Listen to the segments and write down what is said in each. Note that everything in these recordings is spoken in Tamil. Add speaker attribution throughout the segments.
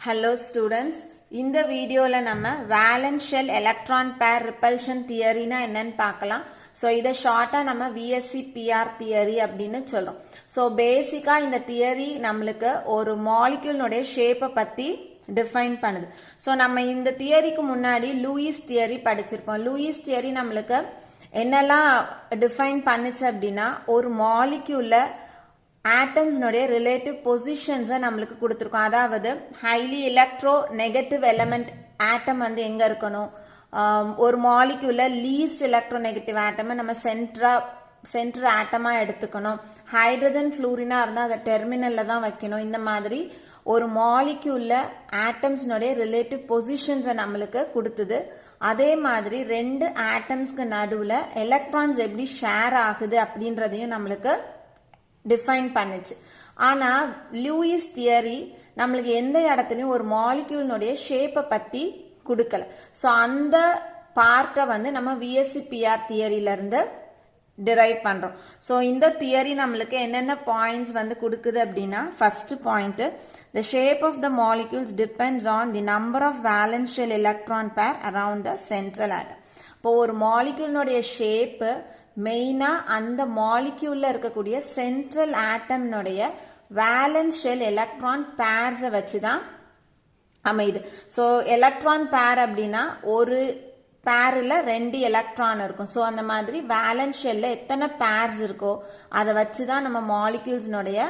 Speaker 1: Hello students, இந்த வீடியோல நம்ம valence shell electron pair repulsion theory னா என்னன்னு பார்க்கலாம். So இத ஷார்ட்டா நம்ம VSC PR theory அப்படின்னு சொல்றோம். So பேசிக்கா இந்த தியரி நம்மளுக்கு ஒரு மாலிக்யூல்னுடைய ஷேப்பை பத்தி டிஃபைன் பண்ணுது. ஸோ நம்ம இந்த தியரிக்கு முன்னாடி லூயிஸ் தியரி படிச்சிருக்கோம். லூயிஸ் தியரி நம்மளுக்கு என்னெல்லாம் டிஃபைன் பண்ணுச்சு அப்படின்னா ஒரு மாலிக்யூல்ல ஆட்டம்ஸ்னுடைய ரிலேட்டிவ் பொசிஷன்ஸை நம்மளுக்கு கொடுத்துருக்கோம். அதாவது ஹைலி எலக்ட்ரோ நெகட்டிவ் எலமெண்ட் ஆட்டம் வந்து எங்கே இருக்கணும், ஒரு மாலிக்யூல்ல லீஸ்ட் எலக்ட்ரோ நெகட்டிவ் ஆட்டமை நம்ம சென்டர் ஆட்டமாக எடுத்துக்கணும். ஹைட்ரஜன் ஃப்ளூரினா இருந்தால் அதை டெர்மினலில் தான் வைக்கணும். இந்த மாதிரி ஒரு மாலிக்யூல்ல ஆட்டம்ஸ்னுடைய ரிலேட்டிவ் பொசிஷன்ஸை நம்மளுக்கு கொடுத்தது. அதே மாதிரி ரெண்டு ஆட்டம்ஸ்க்கு நடுவில் எலக்ட்ரான்ஸ் எப்படி ஷேர் ஆகுது அப்படின்றதையும் நம்மளுக்கு டிஃபைன் பண்ணுச்சு. ஆனால் லூயிஸ் தியரி நம்மளுக்கு எந்த இடத்துலையும் ஒரு மாலிக்யூல்னுடைய ஷேப்பை பற்றி கொடுக்கல. ஸோ அந்த பார்ட்டை வந்து நம்ம விஎஸ்சி பிஆர் தியரியிலேருந்து டிரைவ் பண்ணுறோம். ஸோ இந்த தியரி நம்மளுக்கு என்னென்ன பாயிண்ட்ஸ் வந்து கொடுக்குது அப்படின்னா, first point, the shape of the molecules depends on the number of valence shell electron pair around the central atom. இப்போ ஒரு மாலிக்யூல்னுடைய ஷேப்பு மெயினாக அந்த மாலிக்யூல்ல இருக்கக்கூடிய சென்ட்ரல் ஆட்டம்னுடைய வேலன்ஸ் ஷெல் எலக்ட்ரான் பேர்ஸை வச்சு தான் அமையுது. ஸோ எலக்ட்ரான் பேர் அப்படின்னா ஒரு பேரில் ரெண்டு எலக்ட்ரான் இருக்கும். ஸோ அந்த மாதிரி வேலன்ஸ் ஷெல்ல எத்தனை பேர்ஸ் இருக்கோ அதை வச்சு தான் நம்ம மாலிக்யூல்ஸ்னுடைய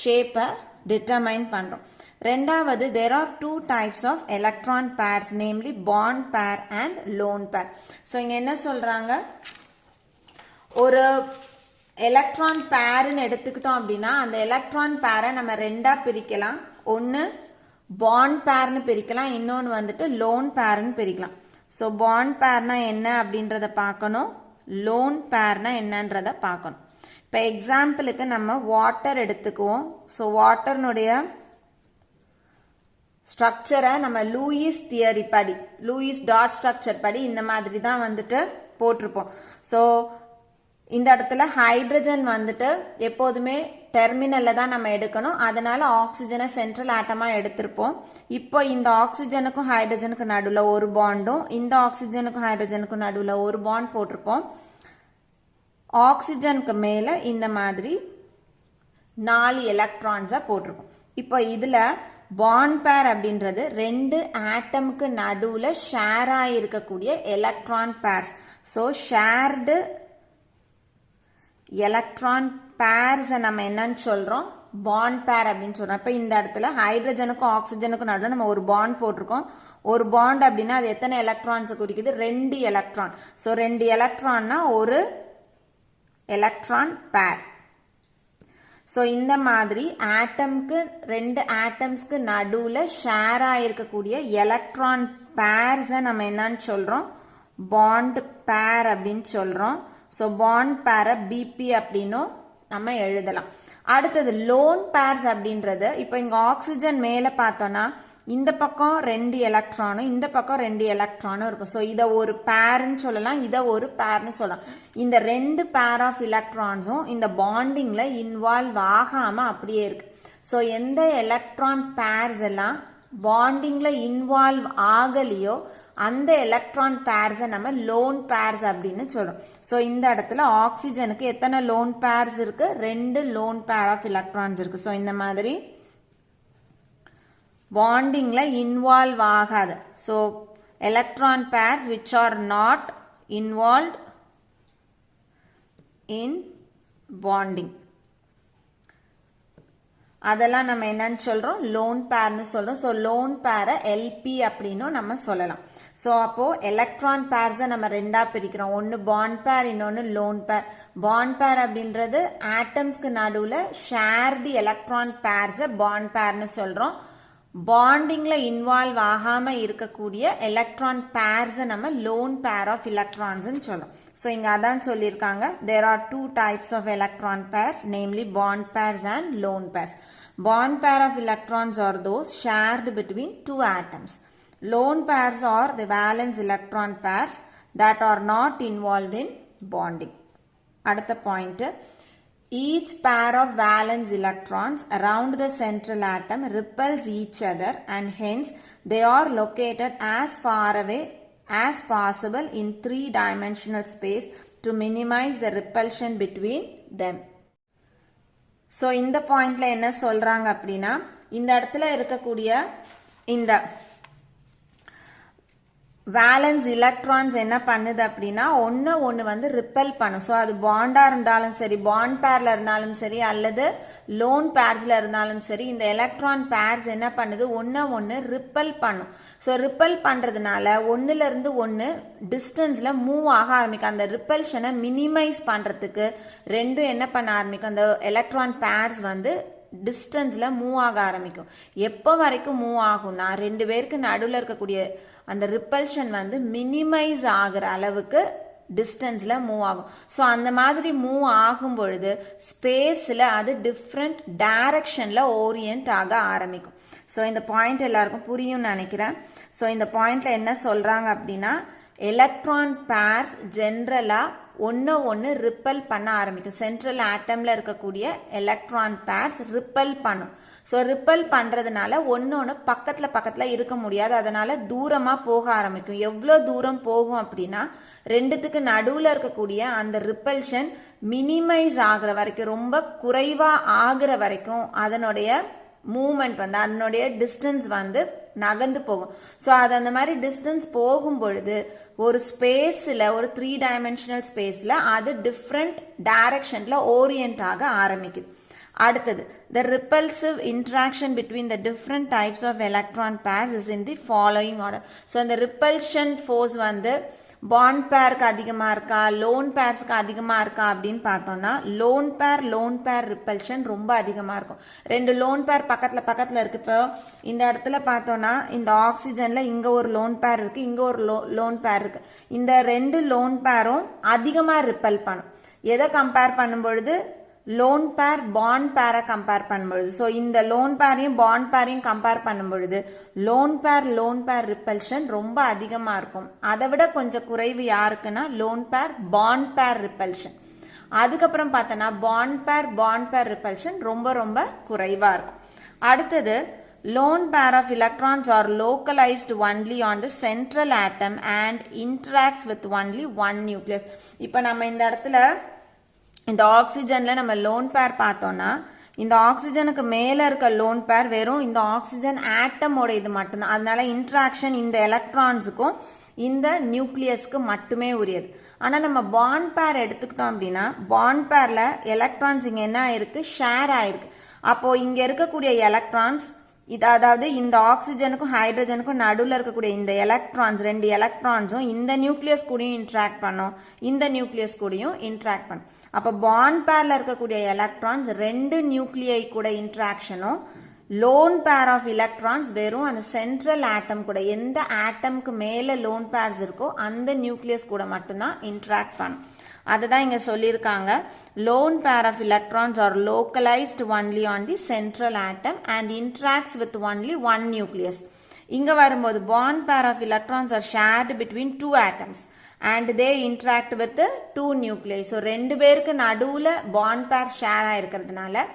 Speaker 1: ஷேப்பை டிட்டர்மைன் பண்ணுறோம். ரெண்டாவது, there are two types of electron pairs, namely bond pair and lone pair. So இங்கே என்ன சொல்கிறாங்க, ஒரு எலக்ட்ரான் பேர்னு எடுத்துக்கிட்டோம் அப்படின்னா அந்த எலக்ட்ரான் பேரை நம்ம ரெண்டா பிரிக்கலாம். ஒன்று பாண்ட் பேர்னு பிரிக்கலாம், இன்னொன்று வந்துட்டு லோன் பேர்னு பிரிக்கலாம். ஸோ பாண்ட் பேர்னா என்ன அப்படின்றத பார்க்கணும், லோன் பேர்னா என்னன்றத பார்க்கணும். இப்போ எக்ஸாம்பிளுக்கு நம்ம வாட்டர் எடுத்துக்குவோம். ஸோ வாட்டர்னுடைய ஸ்ட்ரக்சரை நம்ம லூயிஸ் தியரி படி, லூயிஸ் டாட் ஸ்ட்ரக்சர் படி இந்த மாதிரி தான் வந்துட்டு போட்டிருப்போம். ஸோ இந்த இடத்துல ஹைட்ரஜன் வந்துட்டு எப்போதுமே டெர்மினல்ல தான் நம்ம எடுக்கணும். அதனால ஆக்சிஜனை சென்ட்ரல் ஆட்டமா எடுத்திருப்போம். இப்போ இந்த ஆக்சிஜனுக்கும் ஹைட்ரஜனுக்கும் நடுவில் ஒரு பாண்டும், இந்த ஆக்சிஜனுக்கும் ஹைட்ரஜனுக்கும் நடுவில் ஒரு பாண்ட் போட்டிருப்போம். ஆக்சிஜனுக்கு மேல இந்த மாதிரி 4 எலக்ட்ரான்ஸா போட்டிருப்போம். இப்போ இதுல பாண்ட் பேர் அப்படின்றது ரெண்டு ஆட்டமுக்கு நடுவில் ஷேர் ஆகிருக்கக்கூடிய electron pairs. So shared electron pairs நம்ம என்னன்னு சொல்றோம், பாண்ட் பேர் அப்படின்னு சொல்றோம். இப்போ இந்த இடத்துல ஹைட்ரஜனுக்கும் ஆக்சிஜனுக்கும் நடுவில் நம்ம ஒரு பாண்ட் போட்டிருக்கோம். ஒரு பாண்ட் அப்படின்னா அது எத்தனை எலக்ட்ரான்ஸை குறிக்குது, 2 எலக்ட்ரான். ஸோ 2 எலக்ட்ரான்னா ஒரு எலக்ட்ரான் பேர். ஸோ இந்த மாதிரி ஆட்டம்க்கு ரெண்டு ஆட்டம்ஸ்க்கு நடுவில் ஷேர் ஆயிருக்கக்கூடிய எலக்ட்ரான் பேர்ஸை நம்ம என்னன்னு சொல்றோம், பாண்ட் பேர் அப்படின்னு சொல்றோம். ஸோ பாண்ட் பேரை பிபி அப்படின்னும் நம்ம எழுதலாம். அடுத்தது லோன் பேர்ஸ் அப்படின்றது, இப்போ இங்க ஆக்சிஜன் மேலே பார்த்தோம்னா இந்த பக்கம் 2 எலக்ட்ரானும் இந்த பக்கம் 2 எலக்ட்ரானும் இருக்கும். ஸோ இதை ஒரு பேர்னு சொல்லலாம், இதை ஒரு பேர்னு சொல்லலாம். இந்த 2 பேர் ஆஃப் எலக்ட்ரான்ஸும் இந்த பாண்டிங்ல இன்வால்வ் ஆகாம அப்படியே இருக்கு. ஸோ எந்த எலக்ட்ரான் பேர்ஸ் எல்லாம் பாண்டிங்ல இன்வால்வ் ஆகலையோ அந்த எலக்ட்ரான் பேர்ஸை நம்ம லோன் பேர்ஸ் அப்படின்னு சொல்றோம். ஸோ இந்த இடத்துல ஆக்சிஜனுக்கு எத்தனை லோன் பேர்ஸ் இருக்கு, 2 லோன் பேர் ஆஃப் எலக்ட்ரான்ஸ் இருக்கு. ஸோ இந்த மாதிரி பாண்டிங்ல இன்வால்வ் ஆகாது. So electron pairs which are not involve in bonding, அதெல்லாம் நம்ம என்னன்னு சொல்றோம், லோன் பேர்னு சொல்றோம். ஸோ லோன் பேரை எல்பி அப்படின்னும் நம்ம சொல்லலாம். ஸோ அப்போ எலக்ட்ரான் பேர்ஸை நம்ம ரெண்டா பிரிக்கிறோம், ஒன்று பாண்ட் பேர், இன்னொன்று லோன் பேர். பாண்ட் பேர் அப்படின்றது ஆட்டம்ஸ்க்கு நடுவில் ஷேர்டு எலக்ட்ரான் பேர்ஸை பாண்ட் பேர்னு சொல்றோம். பாண்டிங்ல இன்வால்வ் ஆகாம இருக்கக்கூடிய எலக்ட்ரான் பேர்ஸை நம்ம லோன் பேர் ஆஃப் எலக்ட்ரான்ஸ் சொல்றோம். ஸோ இங்க அதான் சொல்லியிருக்காங்க, there are two types of electron pairs, namely bond pairs and lone pairs. Bond pair of electrons are those shared between two atoms. Lone pairs are the valence electron pairs that are not involved in bonding. அடுத்த point, each pair of valence electrons around the central atom repels each other and hence they are located as far away as possible in three-dimensional space to minimize the repulsion between them. So இந்த பாயிண்ட்ல என்ன சொல்றாங்க அப்படின்னா, இந்த இடத்துல இருக்கக்கூடிய இந்த வேலன்ஸ் எலக்ட்ரான்ஸ் என்ன பண்ணுது அப்படின்னா ஒன்று வந்து ரிப்பல் பண்ணும். ஸோ அது பாண்டா இருந்தாலும் சரி, பாண்ட் பேர்ல இருந்தாலும் சரி, அல்லது லோன் பேர்ஸ்ல இருந்தாலும் சரி, இந்த எலக்ட்ரான் பேர்ஸ் என்ன பண்ணுது, ஒன்று ரிப்பல் பண்ணும். ஸோ ரிப்பல் பண்றதுனால ஒன்னுல இருந்து ஒன்று டிஸ்டன்ஸ்ல மூவ் ஆக ஆரம்பிக்கும். அந்த ரிப்பல்ஷனை மினிமைஸ் பண்றதுக்கு ரெண்டும் என்ன பண்ண ஆரம்பிக்கும், அந்த எலக்ட்ரான் பேர்ஸ் வந்து டிஸ்டன்ஸ்ல மூவ் ஆக ஆரம்பிக்கும். எப்போ வரைக்கும் மூவ் ஆகும்னா, ரெண்டு பேருக்கு நடுவில் இருக்கக்கூடிய அந்த ரிப்பல்ஷன் வந்து மினிமைஸ் ஆகிற அளவுக்கு டிஸ்டன்ஸ்ல மூவ் ஆகும். ஸோ அந்த மாதிரி மூவ் ஆகும் பொழுது ஸ்பேஸ்ல அது டிஃப்ரெண்ட் டைரக்ஷன்ல ஓரியன்ட் ஆக ஆரம்பிக்கும். ஸோ இந்த பாயிண்ட் எல்லாருக்கும் புரியும்னு நினைக்கிறேன். ஸோ இந்த பாயிண்ட்ல என்ன சொல்றாங்க அப்படின்னா, எலக்ட்ரான் பேர்ஸ் ஜென்ரலா ஒன்று ரிப்பல் பண்ண ஆரம்பிக்கும். சென்ட்ரல் ஆட்டம்ல இருக்கக்கூடிய எலக்ட்ரான் பேர்ஸ் ரிப்பல் பண்ணும். ஸோ ரிப்பல் பண்றதுனால ஒன்று பக்கத்தில் இருக்க முடியாது, அதனால தூரமா போக ஆரம்பிக்கும். எவ்வளோ தூரம் போகும் அப்படின்னா, ரெண்டுத்துக்கு நடுவில் இருக்கக்கூடிய அந்த ரிப்பல்ஷன் மினிமைஸ் ஆகிற வரைக்கும், ரொம்ப குறைவா ஆகிற வரைக்கும் அதனுடைய மூவ்மெண்ட் வந்து, அதனுடைய டிஸ்டன்ஸ் வந்து நகர்ந்து போகும். ஸோ அது அந்த மாதிரி டிஸ்டன்ஸ் போகும் பொழுது ஒரு ஸ்பேஸ்ல, ஒரு 3-dimensional ஸ்பேஸ்ல அது டிஃப்ரெண்ட் டைரக்ஷன்ல ஓரியன்ட் ஆக ஆரம்பிக்குது. அடுத்தது, the repulsive interaction between the different types of electron pairs is in the following order. So இந்த repulsion force வந்து பாண்ட் பேருக்கு அதிகமா இருக்கா, லோன் பேர்ஸ்க்கு அதிகமா இருக்கா அப்படின்னு பார்த்தோம்னா, லோன் பேர் ரிப்பல்ஷன் ரொம்ப அதிகமா இருக்கும். ரெண்டு லோன் பேர் பக்கத்துல இருக்கு. இப்போ இந்த இடத்துல பார்த்தோம்னா, இந்த ஆக்சிஜன்ல இங்க ஒரு லோன் பேர் இருக்கு, இங்க ஒரு லோன் பேர் இருக்கு. இந்த ரெண்டு லோன் பேரும் அதிகமா ரிப்பல் பண்ணும். எதை கம்பேர் பண்ணும் பொழுது, லோன் பேர் பாண்ட் பேரை கம்பேர் பண்ணும்பொழுது. ஸோ இந்த லோன் பேரையும் பாண்ட் பேரையும் கம்பேர் பண்ணும் பொழுது லோன் பேர் ரிப்பல்ஷன் ரொம்ப அதிகமா இருக்கும். அதை விட கொஞ்சம் குறைவு யாருக்குன்னா லோன் பேர் பாண்ட் பேர் ரிப்பல்ஷன். அதுக்கப்புறம் பார்த்தோன்னா பாண்ட் பேர் ரிப்பல்ஷன் ரொம்ப ரொம்ப குறைவா இருக்கும். அடுத்தது, lone pair of electrons are localized only on the central atom and interacts with only one nucleus. இப்போ நம்ம இந்த இடத்துல இந்த ஆக்சிஜன்ல நம்ம லோன் பேர் பார்த்தோம்னா, இந்த ஆக்சிஜனுக்கு மேல இருக்க லோன் பேர் வெறும் இந்த ஆக்சிஜன் ஆட்டமோட இது மட்டும்தான். அதனால இன்ட்ராக்ஷன் இந்த எலக்ட்ரான்ஸுக்கும் இந்த நியூக்ளியஸ்க்கு மட்டுமே உரியது. ஆனா நம்ம பாண்ட் பேர் எடுத்துக்கிட்டோம் அப்படின்னா, பாண்ட் பேர்ல எலக்ட்ரான்ஸ் இங்க என்ன ஆயிருக்கு, ஷேர் ஆயிருக்கு. அப்போ இங்க இருக்கக்கூடிய எலக்ட்ரான்ஸ், இது அதாவது இந்த ஆக்சிஜனுக்கும் ஹைட்ரஜனுக்கும் நடுவில் இருக்கக்கூடிய இந்த எலக்ட்ரான்ஸ், ரெண்டு எலக்ட்ரான்ஸும் இந்த நியூக்ளியஸ் கூடயும் இன்ட்ராக்ட் பண்ணும், இந்த நியூக்ளியஸ் கூடயும் இன்ட்ராக்ட் பண்ணும். அப்ப பாண்ட் பேர்ல இருக்கக்கூடிய எலக்ட்ரான்ஸ் ரெண்டு நியூக்ளியை கூட இன்ட்ராக்ஷனும், லோன் பேர் ஆஃப் எலக்ட்ரான்ஸ் வெறும் அந்த சென்ட்ரல் ஆட்டம் கூட, எந்த ஆட்டம்க்கு மேல லோன் பேர்ஸ் இருக்கோ அந்த நியூக்ளியஸ் கூட மட்டும்தான் இன்ட்ராக்ட் பண்ணும். அதுதான் இங்க சொல்லியிருக்காங்க. lone pair of electrons are localized only on the central atom and interacts with only one nucleus. இங்க வரும்போது bond pair of electrons are shared between two atoms and they interact with the two nuclei. So ரெண்டு பேருக்கு நடுவுல bond pair share ஆயிருக்கிறதுனால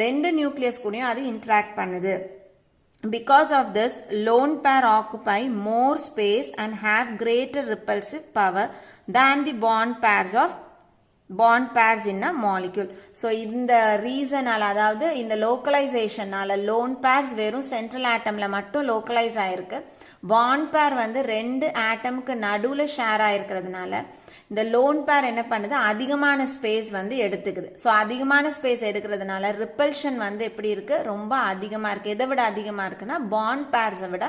Speaker 1: ரெண்டு நியூக்ளியஸ் கூடயும் அது interact பண்ணுது. Because of this, lone pair occupy more space and have greater repulsive power than the bond pairs in a molecule. So இந்த ரீசனால, அதாவது இந்த லோக்கலைசேஷனால லோன் பேர்ஸ் வெறும் சென்ட்ரல் ஆட்டம்ல மட்டும் லோக்கலைஸ் ஆயிருக்கு. பாண்ட் பேர் வந்து ரெண்டு ஆட்டம்க்கு நடுவுல ஷேர் ஆயிருக்கிறதுனால இந்த லோன் பேர் என்ன பண்ணுது, அதிகமான ஸ்பேஸ் வந்து எடுத்துக்குது. ஸோ அதிகமான ஸ்பேஸ் எடுக்கிறதுனால ரிப்பல்ஷன் வந்து எப்படி இருக்கு, ரொம்ப அதிகமா இருக்கு. எதை விட அதிகமா இருக்குன்னா பாண்ட் பேர்ஸை விட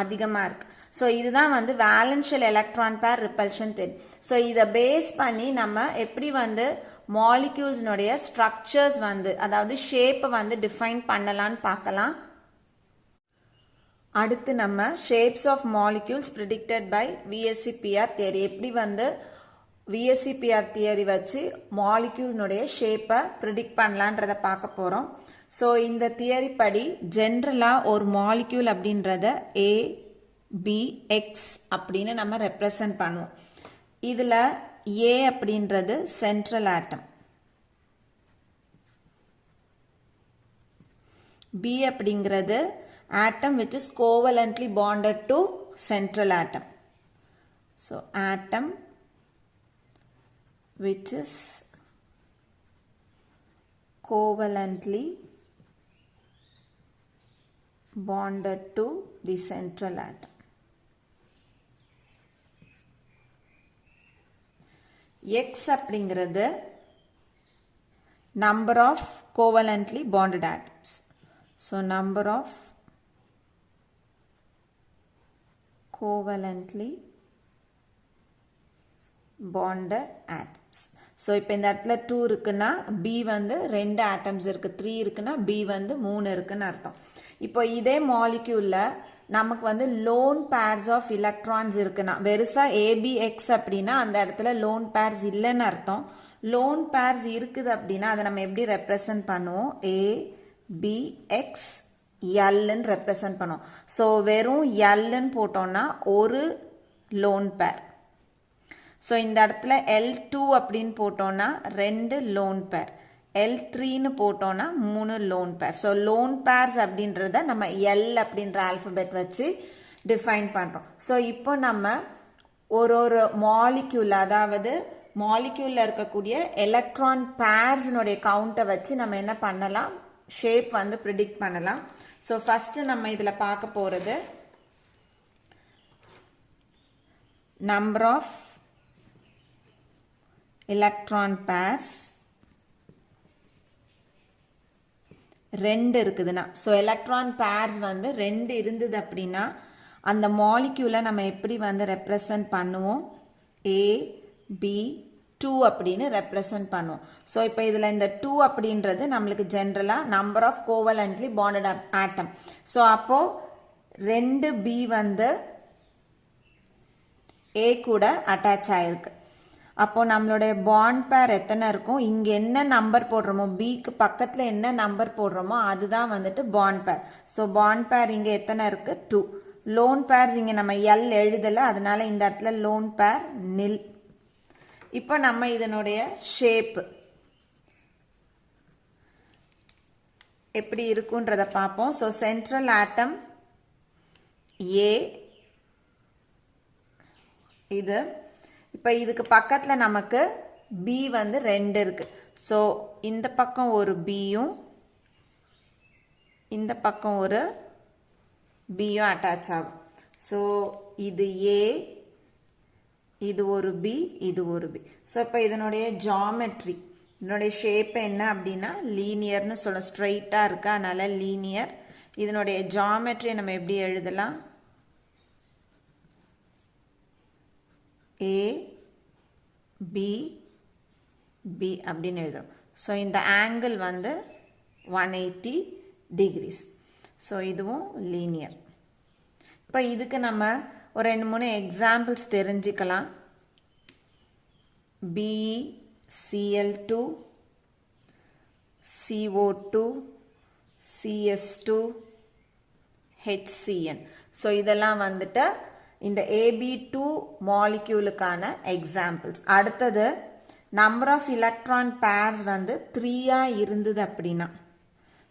Speaker 1: அதிகமா இருக்கு. ஸோ இதுதான் வந்து வேலன்ஷியல் எலக்ட்ரான் பேர் ரிப்பல்ஷன் தெரியும். ஸோ இதை பேஸ் பண்ணி நம்ம எப்படி வந்து மாலிக்யூல்ஸ்னுடைய ஸ்ட்ரக்சர்ஸ் வந்து, அதாவது ஷேப்பை வந்து டிஃபைன் பண்ணலான்னு பார்க்கலாம். அடுத்து நம்ம shapes of molecules predicted by VSEPR theory, எப்படி வந்து விஎஸ்சிபிஆர் தியரி வச்சு மாலிக்யூல்னுடைய ஷேப்பை ப்ரிடிக்ட் பண்ணலான்றத பார்க்க போகிறோம். ஸோ இந்த தியரி படி ஜென்ரலாக ஒரு மாலிக்யூல் அப்படின்றத ABX அப்படின்னு நம்ம ரெப்ரசன்ட் பண்ணுவோம். இதில் A அப்படின்றது சென்ட்ரல் ஆட்டம், B அப்படிங்கிறது atom which is covalently bonded to central atom. So atom which is covalently bonded to the central atom. X அப்படிங்கிறது number of covalently bonded atoms. So number of covalently bonded atoms. So இப்போ இந்த இடத்துல 2 இருக்குன்னா B வந்து 2 atoms இருக்கு, 3 இருக்குன்னா B வந்து 3 இருக்குன்னு அர்த்தம். இப்போ இதே மாலிக்யூல்ல நமக்கு வந்து lone pairs of electrons இருக்குன்னா வெறுசா ABX அப்படின்னா அந்த இடத்துல lone pairs இல்லைன்னு அர்த்தம். lone pairs இருக்குது அப்படின்னா அதை நம்ம எப்படி ரெப்ரசன்ட் பண்ணுவோம்? ABX Lன்னு ரெப்ரசன்ட் பண்ணுவோம். ஸோ வெறும் Lன்னு போட்டோம்னா ஒரு lone pair. ஸோ இந்த இடத்துல L2 அப்படின்னு போட்டோம்னா 2 lone pair. L3ன்னு போட்டோம்னா 3 lone pair. So lone pairs அப்படின்றத நம்ம L அப்படின்ற ஆல்பபெட் வச்சு டிஃபைன் பண்ணுறோம். ஸோ இப்போ நம்ம ஒரு மாலிக்யூல், அதாவது மாலிக்யூல்ல இருக்கக்கூடிய எலக்ட்ரான் பேர்ஸ்னுடைய கவுண்டை வச்சு நம்ம என்ன பண்ணலாம்? ஷேப் வந்து ப்ரிடிக்ட் பண்ணலாம். ஸோ ஃபர்ஸ்ட் நம்ம இதில் பார்க்க போகிறது நம்பர் ஆஃப் electron pairs 2 இருக்குதுன்னா, ஸோ எலக்ட்ரான் பேர்ஸ் வந்து 2 இருந்தது அப்படின்னா அந்த மாலிக்யூலை நம்ம எப்படி வந்து ரெப்ரசன்ட் பண்ணுவோம்? AB2 அப்படின்னு ரெப்ரசன்ட் பண்ணுவோம். ஸோ இப்போ இதில் இந்த 2 அப்படின்றது நம்மளுக்கு ஜென்ரலாக number of covalently bonded atom. So அப்போது 2B வந்து A கூட அட்டாச் ஆயிருக்கு. அப்போ நம்மளுடைய பாண்ட் பேர் எத்தனை இருக்கும்? இங்கே என்ன நம்பர் போடுறோமோ, பிக்கு பக்கத்தில் என்ன நம்பர் போடுறோமோ அதுதான் வந்துட்டு பாண்ட் பேர். ஸோ பாண்ட் பேர் இங்கே எத்தனை இருக்கு? 2. லோன் பேர்ஸ் இங்கே நம்ம L எழுதலை, அதனால இந்த இடத்துல லோன் பேர் நில். இப்போ நம்ம இதனுடைய ஷேப் எப்படி இருக்குன்றத பார்ப்போம். ஸோ சென்ட்ரல் ஆட்டம் A இது. இப்போ இதுக்கு பக்கத்தில் நமக்கு B வந்து 2 இருக்கு. ஸோ இந்த பக்கம் ஒரு Bயும் இந்த பக்கம் ஒரு Bயும் அட்டாச் ஆகும். ஸோ இது A, இது ஒரு B, இது ஒரு B. ஸோ இப்போ இதனுடைய ஜாமெட்ரி, இதனுடைய ஷேப் என்ன அப்படின்னா லீனியர்னு சொல்ல, ஸ்ட்ரைட்டாக இருக்கு, அதனால லீனியர். இதனுடைய ஜாமெட்ரி நம்ம எப்படி எழுதலாம்? A B B அப்படின்னு எழுதுறோம். ஸோ இந்த ஆங்கிள் வந்து 180 டிகிரிஸ். ஸோ இதுவும் லீனியர். இப்போ இதுக்கு நம்ம ஒரு 2-3 எக்ஸாம்பிள்ஸ் தெரிஞ்சுக்கலாம். BeCl2, CO2, CS2, HCN. So இதெல்லாம் வந்துட்டு இந்த AB2 மாலிக்யூலுக்கான எக்ஸாம்பிள்ஸ். அடுத்தது நம்பர் ஆஃப் எலக்ட்ரான் பேர்ஸ் வந்து 3 இருந்தது அப்படின்னா,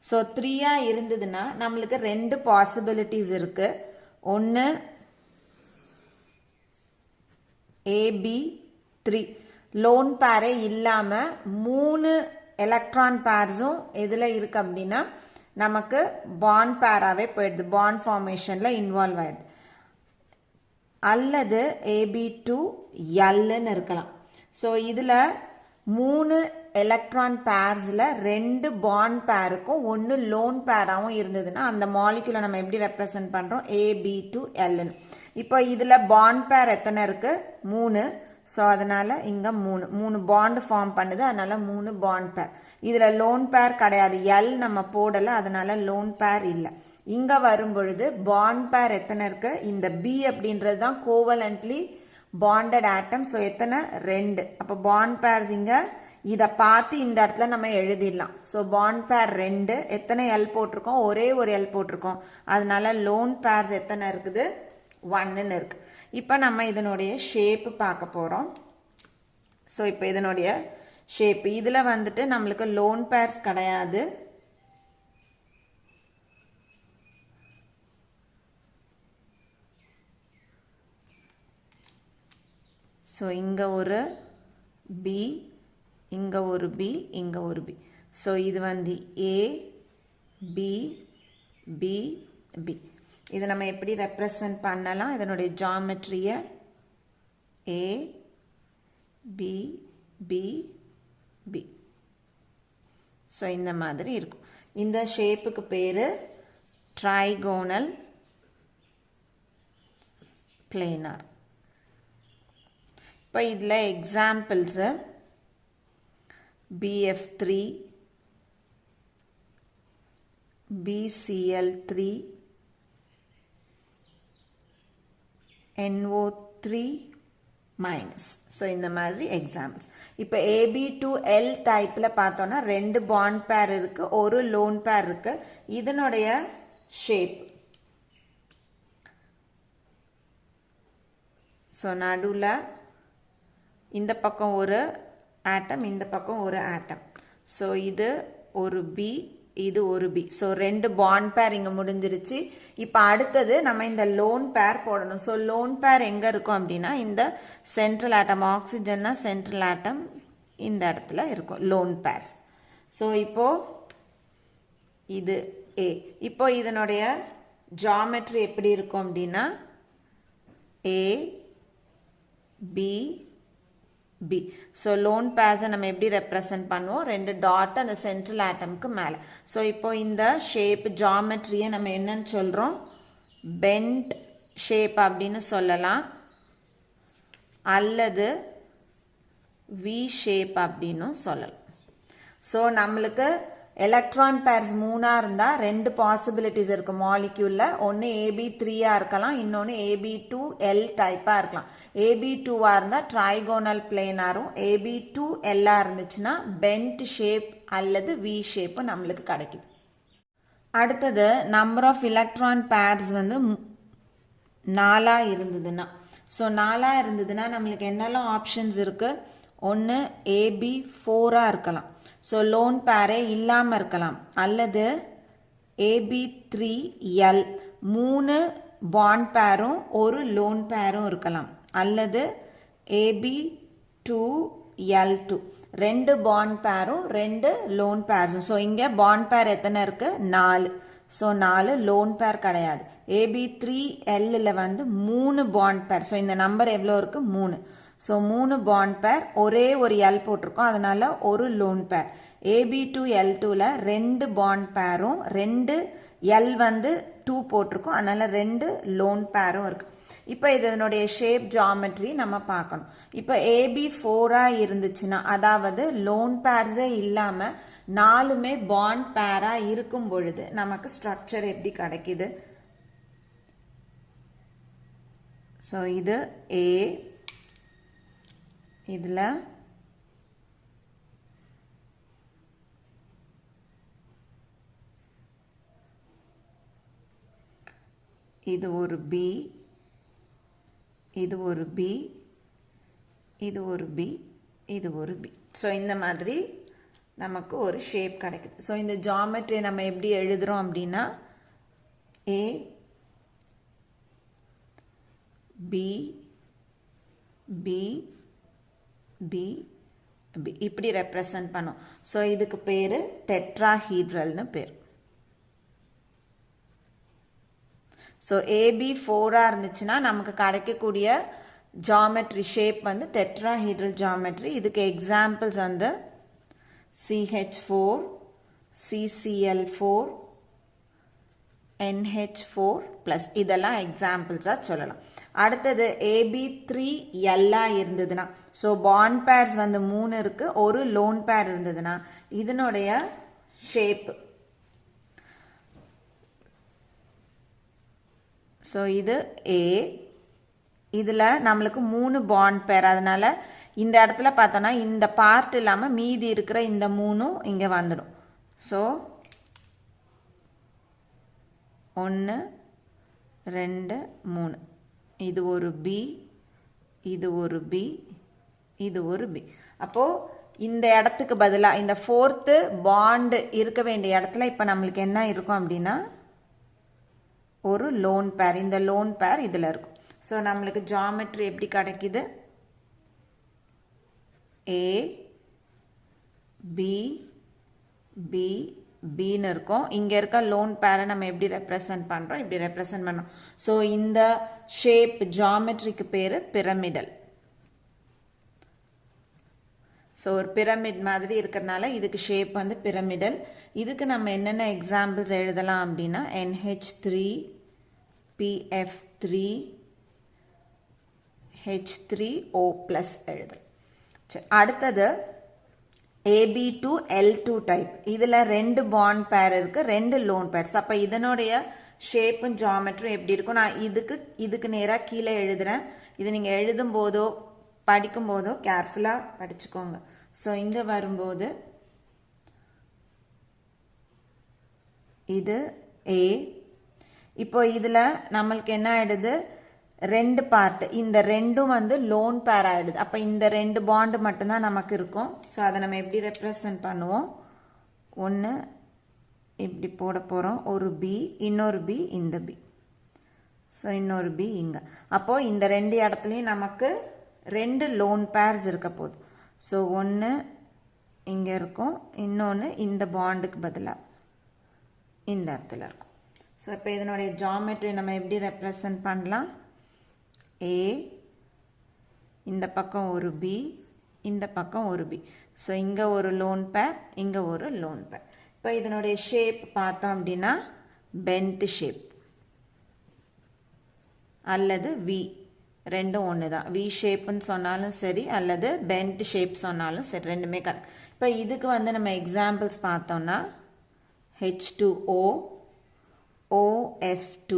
Speaker 1: ஸோ 3 இருந்ததுன்னா நம்மளுக்கு 2 பாசிபிலிட்டிஸ் இருக்கு. ஒன்று AB3 லோன் பேரே இல்லாமல் 3 எலக்ட்ரான் பேர்ஸும் எதில் இருக்கு அப்படின்னா நமக்கு பாண்ட் பேராகவே போயிடுது, பாண்ட் ஃபார்மேஷனில் இன்வால்வ் ஆயிடுது. அல்லது AB2Lன்னு இருக்கலாம். ஸோ இதில் 3 எலக்ட்ரான் பேர்ஸில் 2 பாண்ட் பேருக்கும் 1 லோன் பேராகவும் இருந்ததுன்னா அந்த மாலிக்யூலை நம்ம எப்படி ரெப்ரசன்ட் பண்ணுறோம்? AB2Lன்னு. இப்போ இதில் பாண்ட் பேர் எத்தனை இருக்கு? 3. ஸோ அதனால் இங்கே 3 பாண்ட் ஃபார்ம் பண்ணுது, அதனால 3 பாண்ட் பேர். இதில் லோன் பேர் கிடையாது, L நம்ம போடலை, அதனால லோன் பேர் இல்லை. இங்கே வரும்பொழுது பாண்ட் பேர் எத்தனை இருக்கு? இந்த B அப்படின்றது தான் கோவலண்ட்லி பாண்டட் ஆட்டம். ஸோ எத்தனை? 2. அப்போ பாண்ட் பேர்ஸ் இங்கே இதை பார்த்து இந்த இடத்துல நம்ம எழுதிடலாம். ஸோ பாண்ட் பேர் 2. எத்தனை L போட்டிருக்கோம்? ஒரே ஒரு L போட்டிருக்கோம், அதனால லோன் பேர்ஸ் எத்தனை இருக்குது? 1ன்னு இருக்கு. இப்போ நம்ம இதனுடைய ஷேப்பு பார்க்க போகிறோம். ஸோ இப்போ இதனுடைய ஷேப்பு இதில் வந்துட்டு நம்மளுக்கு லோன் பேர்ஸ் கிடையாது, ஸோ இங்கே ஒரு பி, இங்கே ஒரு பி, இங்கே ஒரு பி. ஸோ இது வந்து ஏ பி பி பி. இதை நம்ம எப்படி ரெப்ரசன்ட் பண்ணலாம்? இதனுடைய ஜாமெட்ரியை ஏ பி பி பி. ஸோ இந்த மாதிரி இருக்கும். இந்த ஷேப்புக்கு பேர் ட்ரைகோனல் பிளேனார். இப்போ இதில் examples BF3, BCl3, NO3 minus. So இந்த மாதிரி எக்ஸாம்பிள்ஸ். இப்போ AB2L டைப்பில் பார்த்தோன்னா 2 பாண்ட் பேர் இருக்குது, ஒரு லோன் பேர் இருக்குது. இதனுடைய ஷேப் ஸோ நடுவில் இந்த பக்கம் ஒரு ஆட்டம், இந்த பக்கம் ஒரு ஆட்டம். ஸோ இது ஒரு பி, இது ஒரு பி. ஸோ 2 பாண்ட் பேர் இங்கே முடிஞ்சிருச்சு. இப்போ அடுத்தது நம்ம இந்த லோன் பேர் போடணும். ஸோ லோன் பேர் எங்கே இருக்கும் அப்படின்னா இந்த சென்ட்ரல் ஆட்டம், ஆக்சிஜன்னா சென்ட்ரல் ஆட்டம் இந்த இடத்துல இருக்கும் லோன் பேர்ஸ். ஸோ இப்போ இது ஏ. இப்போ இதனுடைய ஜாமெட்ரி எப்படி இருக்கும் அப்படின்னா ஏ பி பி. ஸோ லோன் பேர்ஸை நம்ம எப்படி ரெப்ரசன்ட் பண்ணுவோம்? 2 டாட் அந்த சென்ட்ரல் ஆட்டம்க்கு மேலே. ஸோ இப்போ இந்த ஷேப் ஜாமெட்ரியை நம்ம என்னன்னு சொல்கிறோம்? பெண்ட் ஷேப் அப்படின்னு சொல்லலாம், அல்லது வி ஷேப் அப்படின்னு சொல்லலாம். ஸோ நம்மளுக்கு எலக்ட்ரான் பேர்ஸ் 3 இருந்தால் 2 பாசிபிலிட்டிஸ் இருக்குது மாலிக்யூலில். ஒன்று AB3 இருக்கலாம், இன்னொன்று AB2L டைப்பாக இருக்கலாம். AB2 இருந்தால் ட்ரைகோனல் பிளேனாரும், AB2L இருந்துச்சுன்னா பெண்ட் ஷேப் அல்லது வி ஷேப்பு நம்மளுக்கு கிடைக்குது. அடுத்தது நம்பர் ஆஃப் எலக்ட்ரான் பேர்ஸ் வந்து 4 இருந்ததுன்னா, ஸோ 4 இருந்ததுன்னா நம்மளுக்கு என்னெல்லாம் ஆப்ஷன்ஸ் இருக்குது? ஒன்று AB4 இருக்கலாம், ஸோ லோன் பேரே இல்லாமல் இருக்கலாம், அல்லது AB3L 3 பாண்ட் பேரும் ஒரு லோன் பேரும் இருக்கலாம், அல்லது AB2L2 2 பாண்ட் பேரும் 2 லோன் பேர்ஸும். ஸோ இங்கே பாண்ட் பேர் எத்தனை இருக்குது? 4. ஸோ 4 லோன் பேர் கிடையாது. AB3L வந்து 3 பாண்ட் பேர். ஸோ இந்த நம்பர் எவ்வளோ இருக்குது? 3. ஸோ 3 பாண்ட் பேர், ஒரே ஒரு எல் போட்டிருக்கோம், அதனால ஒரு லோன் பேர். AB2L2ல 2 பாண்ட் பேரும் 2 எல் வந்து 2 போட்டிருக்கோம், அதனால 2 லோன் பேரும் இருக்கு. இப்போ இதனுடைய ஷேப் ஜாமெட்ரி நம்ம பார்க்கணும். இப்போ AB4 இருந்துச்சுன்னா, அதாவது லோன் பேர்ஸே இல்லாமல் 4மே பாண்ட் பேரா இருக்கும் பொழுது நமக்கு ஸ்ட்ரக்சர் எப்படி கிடைக்குது? ஸோ இது ஏ, இதில் இது ஒரு பி, இது ஒரு பி, இது ஒரு பி, இது ஒரு பி. ஸோ இந்த மாதிரி நமக்கு ஒரு ஷேப் கிடைக்குது. ஸோ இந்த ஜாமெட்ரி நம்ம எப்படி எழுதுறோம் அப்படின்னா ஏ பி பி பி பி இப்படி ரெப்ரசன்ட் பண்ணும். ஸோ இதுக்கு பேர் டெட்ராஹீட்ரல்னு பேர். ஸோ AB4 இருந்துச்சுன்னா நமக்கு கிடைக்கக்கூடிய ஜாமெட்ரி ஷேப் வந்து டெட்ராஹீட்ரல் ஜாமெட்ரி. இதுக்கு எக்ஸாம்பிள்ஸ் வந்து CH4, CCl4, NH4+, இதெல்லாம் எக்ஸாம்பிள்ஸாக சொல்லலாம். அடுத்தது AB3L இருந்ததுன்னா, ஸோ பாண்ட் பேர்ஸ் வந்து 3 இருக்கு, ஒரு லோன் பேர் இருந்ததுன்னா இதனுடைய ஷேப். ஸோ இது A, இதில் நம்மளுக்கு 3 பாண்ட் பேர், அதனால இந்த இடத்துல பார்த்தோன்னா இந்த பார்ட் இல்லாமல் மீதி இருக்கிற இந்த 3ம் இங்கே வந்துடும். ஸோ 1 2 3, இது ஒரு பி, இது ஒரு பி, இது ஒரு பி. அப்போது இந்த இடத்துக்கு பதிலாக இந்த 4th பாண்ட் இருக்க வேண்டிய இடத்துல இப்போ நம்மளுக்கு என்ன இருக்கும் அப்படின்னா ஒரு லோன் பேர். இந்த லோன் பேர் இதில் இருக்கும். ஸோ நம்மளுக்கு ஜாமெட்ரி எப்படி கிடைக்குது? A B B Bன்னு இருக்கும். இங்க இருக்க லோன் பேரை நம்ம எப்படி ரெப்ரசன்ட் பண்றோம், இப்படி ரெப்ரசன்ட் பண்ணோம். ஸோ இந்த ஷேப் ஜாமெட்ரிக்கு பேரு பிரமிடல். ஸோ ஒரு பிரமிட் மாதிரி இருக்கிறதுனால இதுக்கு ஷேப் வந்து பிரமிடல். இதுக்கு நம்ம என்னென்ன எக்ஸாம்பிள்ஸ் எழுதலாம் அப்படின்னா NH3 PF3 H3O+ எழுதலாம். சரி, அடுத்தது AB2 L2 டைப். இதில் 2 பாண்ட் பேர் இருக்கு, 2 லோன் பேர்ஸ். அப்போ இதனுடைய ஷேப்பும் ஜாமெட்ரியும் எப்படி இருக்கும், நான் இதுக்கு நேராக கீழே எழுதுறேன். இது நீங்கள் எழுதும் போதோ படிக்கும் போதோ கேர்ஃபுல்லாக படிச்சுக்கோங்க. ஸோ இங்கே வரும்போது இது A. இப்போ இதில் நம்மளுக்கு என்ன ஆயிடுது, 2 பார்ட், இந்த 2ம் வந்து லோன் பேர் ஆயிடுது. அப்போ இந்த 2 பாண்டு மட்டும்தான் நமக்கு இருக்கும். ஸோ அதை நம்ம எப்படி ரெப்ரசன்ட் பண்ணுவோம், ஒன்று இப்படி போட போகிறோம், ஒரு B, இன்னொரு B, இந்த B. ஸோ இன்னொரு B இங்கே. அப்போது இந்த 2 இடத்துலையும் நமக்கு 2 லோன் பேர்ஸ் இருக்க போகுது. ஸோ ஒன்று இங்கே இருக்கும், இன்னொன்று இந்த பாண்டுக்கு பதிலாக இந்த இடத்துல இருக்கும். ஸோ இப்போ இதனுடைய ஜாமெட்ரி நம்ம எப்படி ரெப்ரசன்ட் பண்ணலாம், A, இந்த பக்கம் ஒரு B, இந்த பக்கம் ஒரு B. ஸோ இங்கே ஒரு லோன் பேர், இங்கே ஒரு லோன் பேர். இப்போ இதனுடைய ஷேப் பார்த்தோம் அப்படின்னா பென்ட் ஷேப் அல்லது V, ரெண்டும் ஒன்று தான். V ஷேப்புன்னு சொன்னாலும் சரி அல்லது பென்ட் ஷேப் சொன்னாலும் சரி, ரெண்டுமே கரெக்ட். இப்போ இதுக்கு வந்து நம்ம எக்ஸாம்பிள்ஸ் பார்த்தோம்னா H2O, OF2,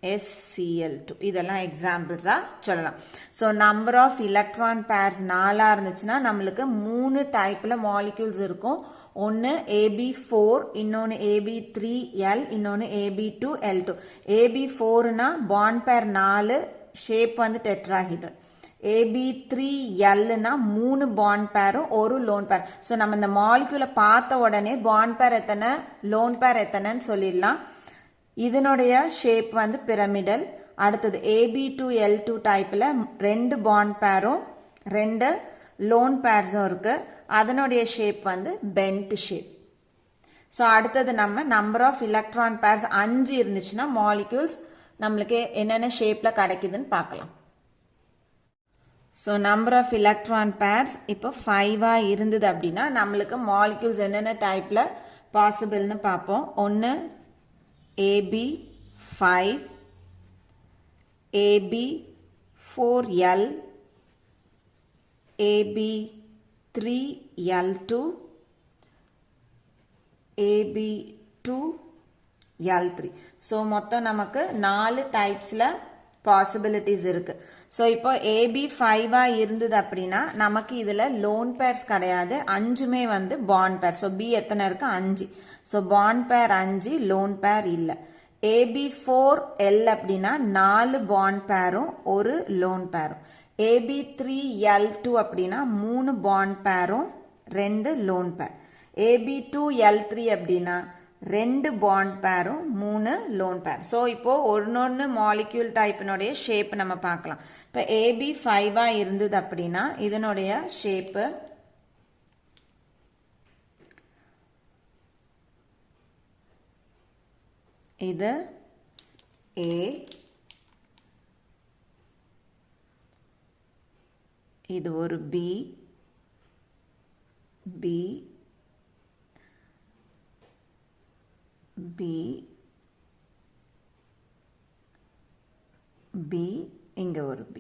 Speaker 1: SCl2, இதெல்லாம் எக்ஸாம்பிள்ஸாக சொல்லலாம். So number of electron pairs 4 இருந்துச்சுன்னா நம்மளுக்கு 3 டைப்பில் மாலிக்யூல்ஸ் இருக்கும். ஒன்று AB4, இன்னொன்று AB3L, இன்னொன்று AB2L2. AB4னா பாண்ட் பேர் 4, ஷேப் வந்து டெட்ராஹீட்ரல். AB3Lனா 3 பாண்ட் பேரும் ஒரு லோன் பேர். ஸோ நம்ம இந்த மாலிக்யூலை பார்த்த உடனே பாண்ட் பேர் எத்தனை, லோன் பேர் எத்தனைன்னு சொல்லிடலாம். இதனுடைய ஷேப் வந்து பிரமிடல். அடுத்தது AB2L2 டைப்பில் 2 பாண்ட் பேரும் 2 லோன் பேர்ஸும் இருக்கு. அதனுடைய ஷேப் வந்து பென்ட் ஷேப். ஸோ அடுத்தது நம்ம நம்பர் ஆஃப் எலக்ட்ரான் பேர்ஸ் 5 இருந்துச்சுன்னா மாலிக்யூல்ஸ் நம்மளுக்கு என்னென்ன ஷேப்பில் கிடைக்குதுன்னு பார்க்கலாம். So number of electron pairs இப்போ 5 இருந்தது அப்படின்னா நம்மளுக்கு மாலிக்யூல்ஸ் என்னென்ன டைப்பில் பாசிபிள்னு பார்ப்போம். ஒன்று AB5, AB4L, AB3L2, AB2L3. So மொத்தம் நமக்கு 4 டைப்ஸில் பாசிபிலிட்டிஸ் இருக்கு. ஸோ இப்போ AB5 இருந்தது அப்படின்னா நமக்கு இதில் லோன் பேர்ஸ் கிடையாது, 5மே வந்து பாண்ட் பேர். ஸோ B எத்தனை இருக்கு, 5. ஸோ பாண்ட் பேர் 5, லோன் பேர் இல்லை. AB4L அப்படின்னா 4 பாண்ட் பேரும் ஒரு லோன் பேரும். AB3L2 அப்படின்னா 3 பாண்ட் பேரும் 2 லோன் பேர். AB2L3 அப்படின்னா 2 பாண்ட் பேரும் 3 லோன் பேர். ஸோ இப்போ ஒன்னொன்று மாலிக்யூல் டைப்பினுடைய ஷேப் நம்ம பார்க்கலாம். இப்போ AB5 இருந்தது அப்படின்னா இதனுடைய ஷேப்பு இது A, இது ஒரு B, B, B, B, இங்க ஒரு B.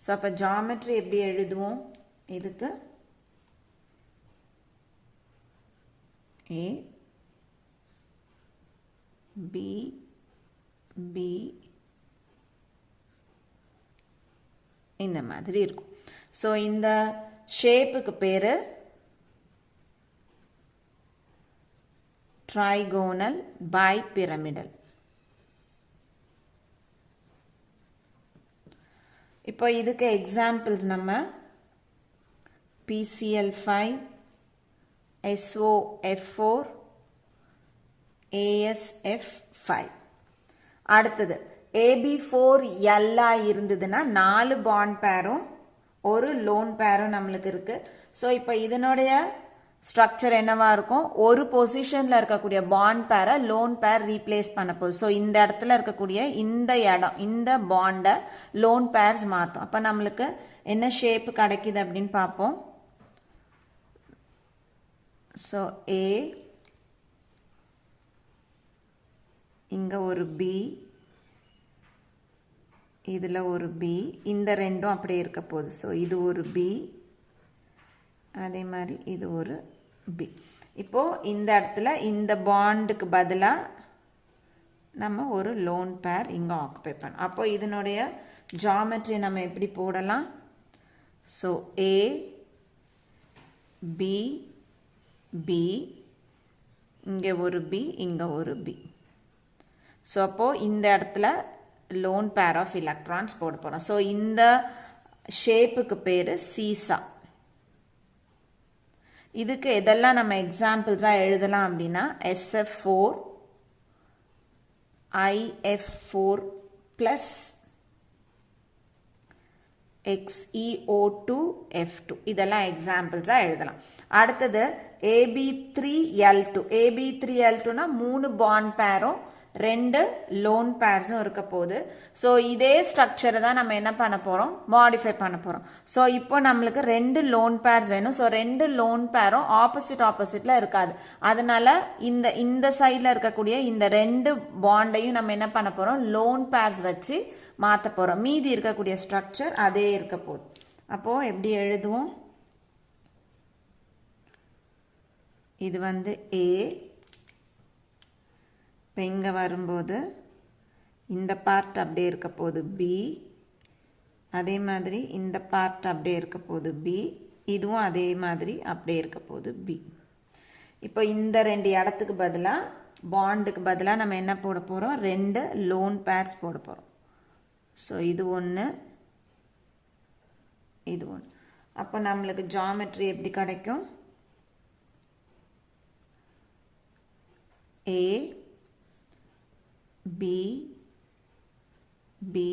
Speaker 1: ஸோ அப்போ ஜாமெட்ரி எப்படி எழுதுவோம், இதுக்கு A, B, B, இந்த மாதிரி இருக்கும். ஸோ இந்த ஷேப்புக்கு பேரு ட்ரைகோனல் பைபிரமிடல். இப்போ இதுக்கு எக்ஸாம்பிள்ஸ் நம்ம PCl5, SOF4, ASF5. அடுத்தது AB4L இருந்ததுன்னா 4 பாண்ட் பேரும் ஒரு லோன் பேரும் நம்மளுக்கு இருக்கு. ஸோ இப்போ இதனுடைய ஸ்ட்ரக்சர் என்னவா இருக்கும், ஒரு பொசிஷன்ல இருக்கக்கூடிய பாண்ட் பேரை லோன் பேர் ரீப்ளேஸ் பண்ண போகுது. ஸோ இந்த இடத்துல இருக்கக்கூடிய இந்த இடம், இந்த பாண்டை லோன் பேர்ஸ் மாற்றும். அப்போ நம்மளுக்கு என்ன ஷேப் கிடைக்குது அப்படின்னு பார்ப்போம். ஸோ ஏ, இங்க ஒரு பி, இதுல ஒரு பி, இந்த ரெண்டும் அப்படியே இருக்க போகுது. ஸோ இது ஒரு பி, அதே மாதிரி இது ஒரு பி. இப்போ இந்த இடத்துல இந்த பாண்டுக்கு பதிலாக நம்ம ஒரு லோன் பேர் இங்கே ஆக்குபை பண்ணோம். அப்போ இதனுடைய ஜாமெட்ரி நம்ம எப்படி போடலாம்? ஸோ ஏ பி பி, இங்கே ஒரு பி, இங்கே ஒரு பி. ஸோ அப்போது இந்த இடத்துல லோன் பேர் ஆஃப் எலக்ட்ரான்ஸ் போட போகிறோம். ஸோ இந்த ஷேப்புக்கு பேர் சீசா. இதுக்கு எதெல்லாம் நம்ம எக்ஸாம்பிள்ஸாக எழுதலாம் அப்படின்னா SF4 IF4 plus XeO2 F2 இதெல்லாம் எக்ஸாம்பிள்ஸாக எழுதலாம். அடுத்தது AB3L2. AB3L2னா 3 பாண்ட் பேரும் 2 லோன் பேர்ஸும் இருக்க போகுது. ஸோ இதே ஸ்ட்ரக்சரை தான் நம்ம என்ன பண்ண போகிறோம், மாடிஃபை பண்ண போகிறோம். ஸோ இப்போ நம்மளுக்கு 2 லோன் பேர்ஸ் வேணும். ஸோ 2 லோன் பேரும் ஆப்போசிட்ல இருக்காது. அதனால இந்த சைடில் இருக்கக்கூடிய இந்த 2 பாண்டையும் நம்ம என்ன பண்ண போகிறோம், லோன் பேர்ஸ் வச்சு மாற்ற போகிறோம். மீதி இருக்கக்கூடிய ஸ்ட்ரக்சர் அதே இருக்க போகுது. அப்போது எப்படி எழுதுவோம், இது வந்து ஏ, இப்போ இங்கே வரும்போது இந்த பார்ட் அப்படியே இருக்க போகுது பி, அதே மாதிரி இந்த பார்ட் அப்படியே இருக்க போகுது பி, இதுவும் அதே மாதிரி அப்படியே இருக்க போகுது பி. இப்போ இந்த 2 இடத்துக்கு பதிலாக, பாண்டுக்கு பதிலாக நம்ம என்ன போட போகிறோம், 2 லோன் பேர்ஸ் போட போகிறோம். ஸோ இது ஒன்று, இது ஒன்று. அப்போ நம்மளுக்கு ஜாமெட்ரி எப்படி கிடைக்கும், ஏ பி பி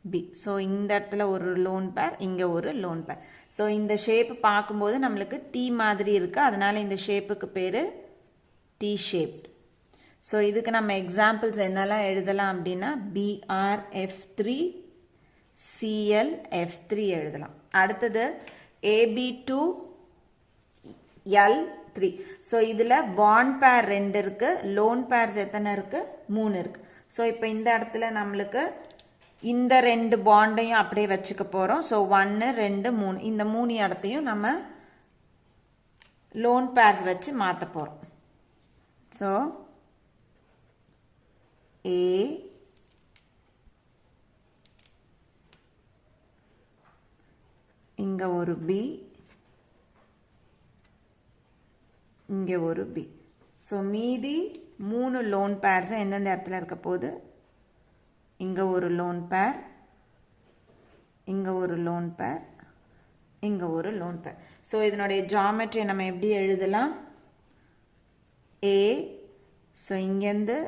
Speaker 1: பி. ஸோ இந்த இடத்துல ஒரு லோன் பேர், இங்கே ஒரு லோன் பேர். ஸோ இந்த ஷேப் பார்க்கும்போது நம்மளுக்கு டி மாதிரி இருக்குது, அதனால இந்த ஷேப்புக்கு பேர் டி ஷேப்ட். ஸோ இதுக்கு நம்ம எக்ஸாம்பிள்ஸ் என்னெல்லாம் எழுதலாம் அப்படின்னா BrF3 ClF3 எழுதலாம். அடுத்தது AB2 L3. ஸோ இதில் பாண்ட் பேர் 2 இருக்கு, லோன் பேர்ஸ் எத்தனை இருக்கு, 3 இருக்கு. ஸோ இப்போ இந்த இடத்துல நம்மளுக்கு இந்த 2 பாண்டையும் அப்படியே வச்சுக்க போகிறோம். ஸோ 1 2 3, இந்த 3 இடத்தையும் நம்ம லோன் பேர்ஸ் வச்சு மாற்ற போகிறோம். ஸோ ஏ இங்க ஒரு பி, இங்கே ஒரு பி. ஸோ மீதி 3 லோன் பேர்ஸும் எந்தெந்த இடத்துல இருக்க போகுது, இங்கே ஒரு லோன் பேர், இங்கே ஒரு லோன் பேர், இங்கே ஒரு லோன் பேர். ஸோ இதனுடைய ஜாமெட்ரி நம்ம எப்படி எழுதலாம், ஏ, ஸோ இங்கேருந்து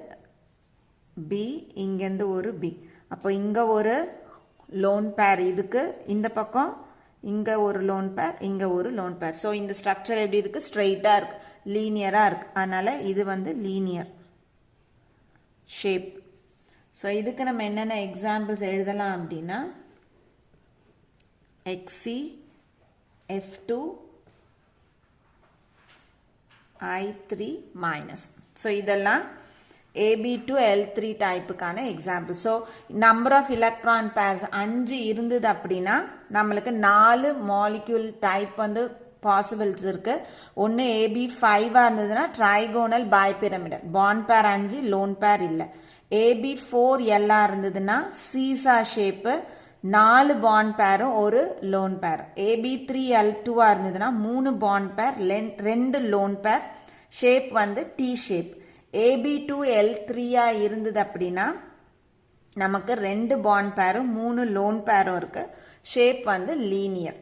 Speaker 1: பி, இங்கேருந்து ஒரு பி. அப்போ இங்கே ஒரு லோன் பேர், இதுக்கு இந்த பக்கம் இங்கே ஒரு லோன் பேர், இங்கே ஒரு லோன் பேர். ஸோ இந்த ஸ்ட்ரக்சர் எப்படி இருக்குது, ஸ்ட்ரெயிட்டாக இருக்குது, லீனியராக இருக்குது. அதனால் இது வந்து லீனியர் ஷேப். ஸோ இதுக்கு நம்ம என்னென்ன எக்ஸாம்பிள்ஸ் எழுதலாம் அப்படின்னா XeF2 I3 மைனஸ். ஸோ இதெல்லாம் AB2 L3 டைப்புக்கான example. So number of electron pairs 5 இருந்தது அப்படின்னா நம்மளுக்கு 4 மாலிக்யூல் டைப் வந்து பாசிபிள்ஸ் இருக்கு. ஒன்று AB5 இருந்ததுன்னா ட்ரைகோனல் பைபிரமிடல், பாண்ட் பேர் 5, லோன் பேர் இல்லை. AB4L இருந்ததுன்னா சீசா ஷேப்பு, 4 பாண்ட் பேரும் ஒரு லோன் பேர். AB3L2 இருந்ததுன்னா 3 பாண்ட் பேர், 2 லோன் பேர், ஷேப் வந்து டி ஷேப். AB2L3 இருந்தது அப்படின்னா நமக்கு 2 பாண்ட் பேரும் 3 லோன் பேரும் இருக்கு, ஷேப் வந்து லீனியர்.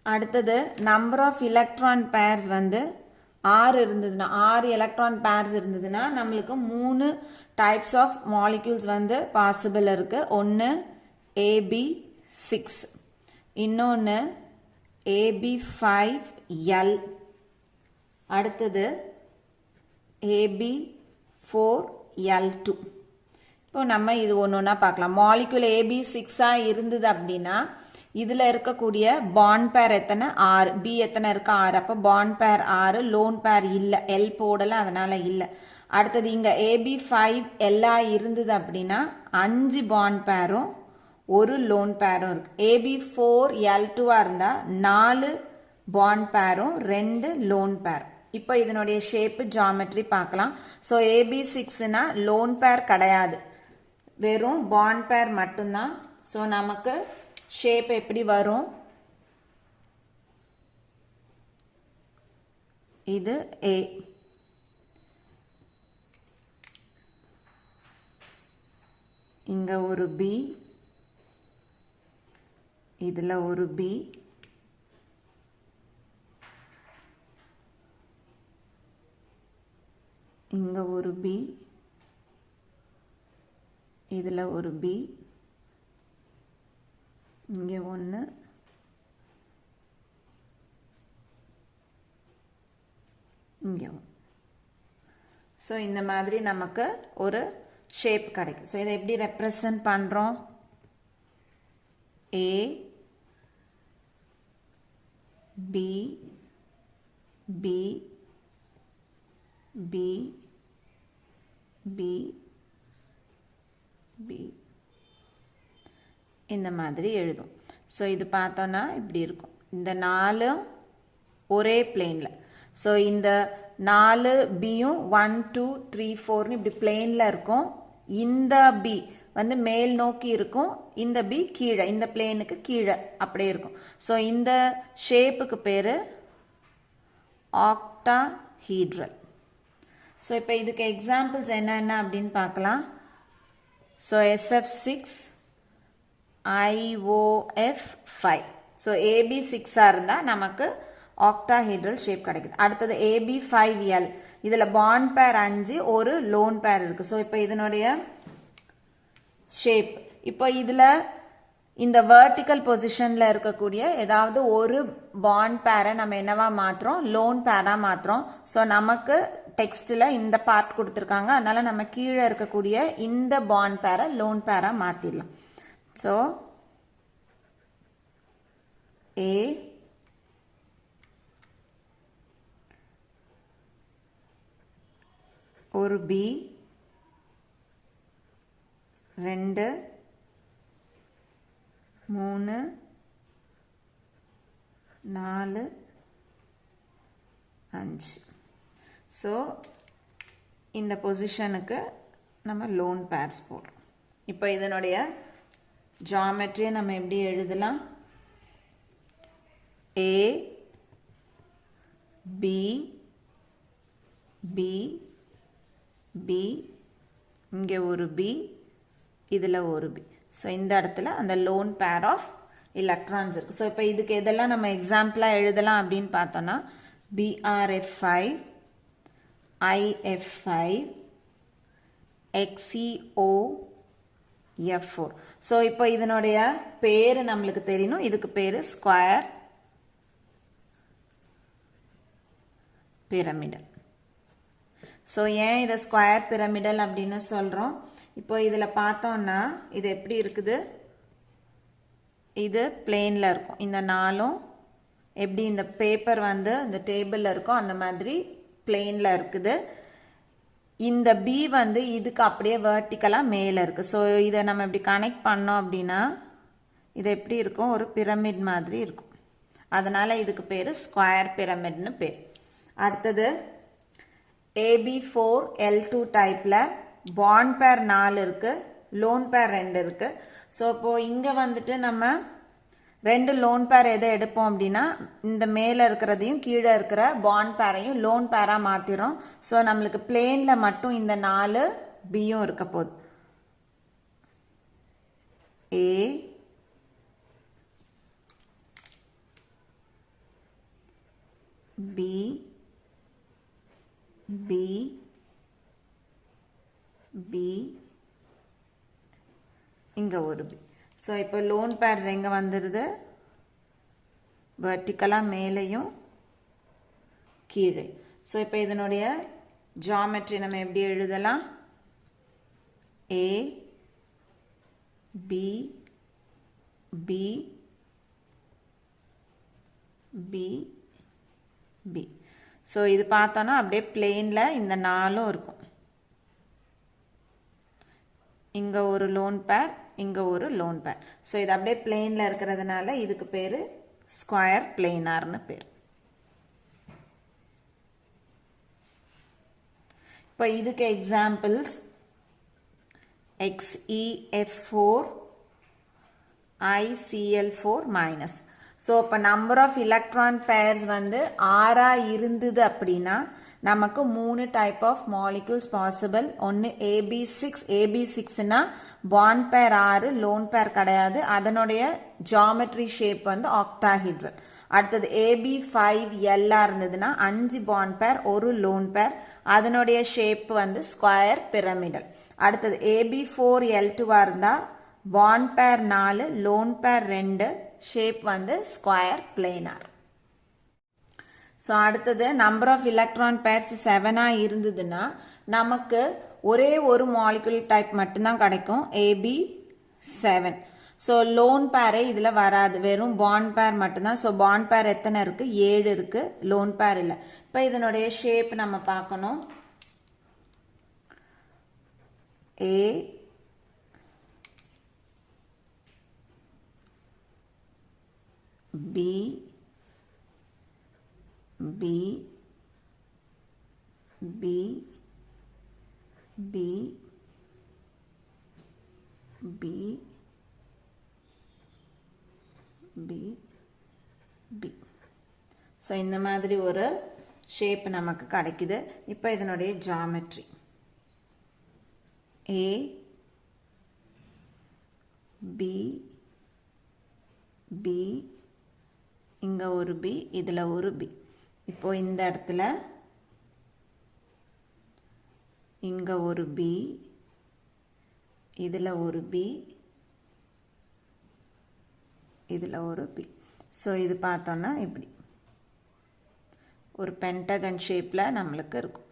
Speaker 1: அடுத்தது நம்பர் ஆஃப் எலக்ட்ரான் பேர்ஸ் வந்து 6 இருந்ததுன்னா, 6 எலக்ட்ரான் பேர்ஸ் இருந்ததுன்னா நம்மளுக்கு 3 டைப்ஸ் ஆஃப் மாலிக்யூல்ஸ் வந்து பாசிபிள் இருக்கு. ஒன்று AB 6 இன்னொன்று AB5L அடுத்தது AB4L2 இப்போ நம்ம இது ஒன்றா பார்க்கலாம் மாலிகுல் AB6 இருந்தது அப்படின்னா இதில் இருக்கக்கூடிய பாண்ட் பேர் எத்தனை 6 B எத்தனை இருக்கு 6 அப்போ பாண்ட் பேர் 6 லோன் பேர் இல்லை L போடலை அதனால இல்லை அடுத்தது இங்கே AB5L இருந்தது அப்படின்னா 5 பாண்ட் பேரும் ஒரு லோன் பேரும் இருக்கு AB4L2 இருந்தால் 4 பாண்ட் பேரும் 2 லோன் பேரும் இப்போ இதனுடைய ஷேப்பு ஜாமெட்ரி பார்க்கலாம் ஸோ AB6னா லோன் பேர் கிடையாது வெறும் பாண்ட் பேர் மட்டும்தான் ஸோ நமக்கு ஷேப் எப்படி வரும் இது A இங்க ஒரு B இதுல ஒரு B இங்க ஒரு B இதுல ஒரு B இங்க ஒன்று இங்கே ஸோ இந்த மாதிரி நமக்கு ஒரு ஷேப் கிடைக்கும் ஸோ இதை எப்படி ரெப்ரசன்ட் பண்ணுறோம் A B B B B B இந்த மாதிரி எழுதும் ஸோ இது பார்த்தோன்னா இப்படி இருக்கும் இந்த 4 ஒரே பிளேனில் ஸோ இந்த 4 பியும் 1 2 3 4ன்னு இப்படி பிளேனில் இருக்கும் இந்த பி வந்து மேல் நோக்கி இருக்கும் இந்த பி கீழே இந்த பிளேனுக்கு கீழே அப்படியே இருக்கும் ஸோ இந்த ஷேப்புக்கு பேர் ஆக்டாஹீட்ரல் ஸோ இப்போ இதுக்கு எக்ஸாம்பிள்ஸ் என்னென்ன அப்படின்னு பார்க்கலாம் so SF6 IOF5 so AB6 இருந்தால் நமக்கு ஆக்டாஹீட்ரல் ஷேப் கிடைக்குது அடுத்தது AB5L இதில் பாண்ட் பேர் 5 ஒரு லோன் பேர் இருக்குது ஸோ இப்போ இதனுடைய ஷேப் இப்போ இதில் இந்த வெர்டிக்கல் பொசிஷனில் இருக்கக்கூடிய ஏதாவது ஒரு பாண்ட் பேரை நம்ம என்னவா மாற்றுறோம் லோன் பேராக மாற்றுறோம் ஸோ நமக்கு டெக்ஸ்டில் இந்த பார்ட் கொடுத்துருக்காங்க அதனால நம்ம கீழே இருக்கக்கூடிய இந்த பாண்ட் பேரை லோன் பேராக மாற்றிடலாம் ஸோ A ஒரு B 2 3 4 5 ஸோ இந்த பொசிஷனுக்கு நம்ம லோன் பேர்ஸ் போடுறோம் இப்போ இதனுடைய ஜாமெட்ரியை நம்ம எப்படி எழுதலாம் A B B B இங்கே ஒரு B இதில் ஒரு B ஸோ இந்த இடத்துல அந்த லோன் பேர் ஆஃப் எலக்ட்ரான்ஸ் இருக்குது ஸோ இப்போ இதுக்கு எதெல்லாம் நம்ம எக்ஸாம்பிளாக எழுதலாம் அப்படின்னு பார்த்தோன்னா BRF5 IF5 XeOF4 ஸோ இப்போ இதனுடைய பேர் நம்மளுக்கு தெரியணும் இதுக்கு பேர் ஸ்கொயர் பிரமிடல் ஸோ ஏன் இதை ஸ்கொயர் பிரமிடல் அப்படின்னு சொல்கிறோம் இப்போ இதில் பார்த்தோன்னா இது எப்படி இருக்குது இது பிளேனில் இருக்கும் இந்த 4 எப்படி இந்த பேப்பர் வந்து இந்த டேபிளில் இருக்கும் அந்த மாதிரி பிளேனில் இருக்குது இந்த பி வந்து இதுக்கு அப்படியே வெர்டிக்கலாக மேலே இருக்குது ஸோ இதை நம்ம இப்படி கனெக்ட் பண்ணோம் அப்படின்னா இது எப்படி இருக்கும் ஒரு பிரமிட் மாதிரி இருக்கும் அதனால் இதுக்கு பேர் ஸ்கொயர் பிரமிட்னு பேர் அடுத்தது AB4L2 டைப்பில் பாண்ட் பேர் 4 இருக்குது லோன் பேர் 2 இருக்குது ஸோ இப்போது இங்கே வந்துட்டு நம்ம 2 லோன் பேர் எதை எடுப்போம் அப்படின்னா இந்த மேலே இருக்கிறதையும் கீழே இருக்கிற பாண்ட் பேரையும் லோன் பேராக மாற்றிடும் ஸோ நம்மளுக்கு பிளேனில் மட்டும் இந்த 4 பியும் இருக்க போகுது A B B B இங்க ஒரு B ஸோ இப்போ லோன் பேர்ஸ் எங்கே வந்துடுது, வெர்டிக்கலாக மேலேயும் கீழே. ஸோ இப்போ இதனுடைய ஜாமெட்ரி நம்ம எப்படி எழுதலாம், A B B B B. So இது பார்த்தோன்னா அப்படியே பிளேனில் இந்த 4 இருக்கும். இங்கே ஒரு லோன் பேர், இங்கே ஒரு லோன் பேர். ஸோ இது அப்படியே பிளேனில் இருக்கிறதுனால இதுக்கு பேர் ஸ்கொயர் பிளேனார்னு பேர். இப்போ இதுக்கு examples XeF4 ICl4 minus. So இப்போ நம்பர் ஆஃப் எலக்ட்ரான் பேர்ஸ் வந்து 6 இருந்தது அப்படின்னா நமக்கு 3 டைப் ஆஃப் மாலிக்யூல்ஸ் பாசிபிள். ஒன்று AB6. AB6னா பாண்ட் பேர் 6, லோன் பேர் கிடையாது, அதனுடைய ஜாமெட்ரி ஷேப் வந்து ஆக்டாஹிட்ரல். அடுத்தது AB5L இருந்ததுன்னா 5 பாண்ட் பேர், ஒரு லோன் பேர், அதனுடைய ஷேப் வந்து ஸ்கொயர் பிரமிடல். அடுத்தது AB4L2 இருந்தால் பாண்ட் பேர் 4, லோன் பேர் 2, ஷேப் வந்து ஸ்கொயர் பிளேனார். ஸோ அடுத்தது நம்பர் ஆஃப் எலக்ட்ரான் பேர்ஸ் 7 இருந்ததுன்னா நமக்கு ஒரே ஒரு மாலிகுல் டைப் மட்டும்தான் கிடைக்கும், AB7. ஸோ லோன் பேரே இதில் வராது, வெறும் பாண்ட் பேர் மட்டும்தான். ஸோ பாண்ட் பேர் எத்தனை இருக்குது, 7 இருக்குது, லோன் பேர் இல்லை. இப்போ இதனுடைய ஷேப் நம்ம பார்க்கணும், A B B B B B B B. So இந்த மாதிரி ஒரு ஷேப் நமக்கு கிடைக்குது. இப்போ இதனுடைய ஜாமெட்ரி A B B, இங்கே ஒரு B, இதில் ஒரு B. இப்போ இந்த இடத்துல இங்கே ஒரு B, இதில் ஒரு B, இதில் ஒரு B. ஸோ இது பார்த்தோன்னா இப்படி ஒரு பென்டகன் ஷேப்பில் நம்மளுக்கு இருக்கும்.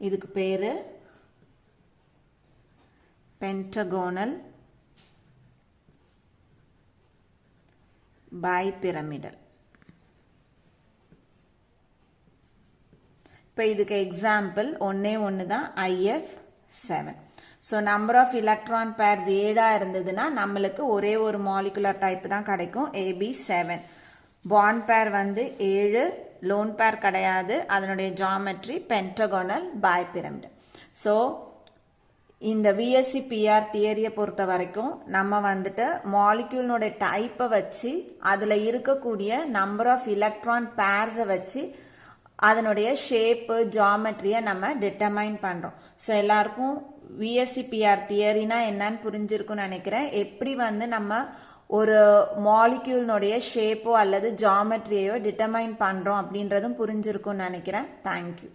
Speaker 1: இதுக்கு பேர் பென்டகோனல் பைபிரமிடல். இப்போ இதுக்கு எக்ஸாம்பிள் ஒன்னே ஒன்று தான், IF7. So number of electron pairs 7 இருந்ததுன்னா நம்மளுக்கு ஒரே ஒரு மாலிகுலர் டைப் தான் கிடைக்கும், AB7. பாண்ட் பேர் வந்து 7, லோன் பேர் கிடையாது, அதனுடைய ஜாமெட்ரி பென்டகோனல் பைபிரமிடல். ஸோ இந்த VSEPR தியரியை பொறுத்த வரைக்கும் நம்ம வந்துட்டு மாலிக்யூல்னுடைய டைப்பை வச்சு அதில் இருக்கக்கூடிய நம்பர் ஆஃப் எலக்ட்ரான் பேர்ஸை வச்சு அதனுடைய ஷேப்பு ஜாமெட்ரியை நம்ம டிட்டர்மைன் பண்ணுறோம். ஸோ எல்லாருக்கும் VSEPR தியரினா என்னன்னு புரிஞ்சிருக்குன்னு நினைக்கிறேன். எப்படி வந்து நம்ம ஒரு மாலிக்யூல்னுடைய ஷேப்போ அல்லது ஜாமெட்ரியோ டிட்டர்மைன் பண்ணுறோம் அப்படின்றதும் புரிஞ்சிருக்குன்னு நினைக்கிறேன். தேங்க்யூ.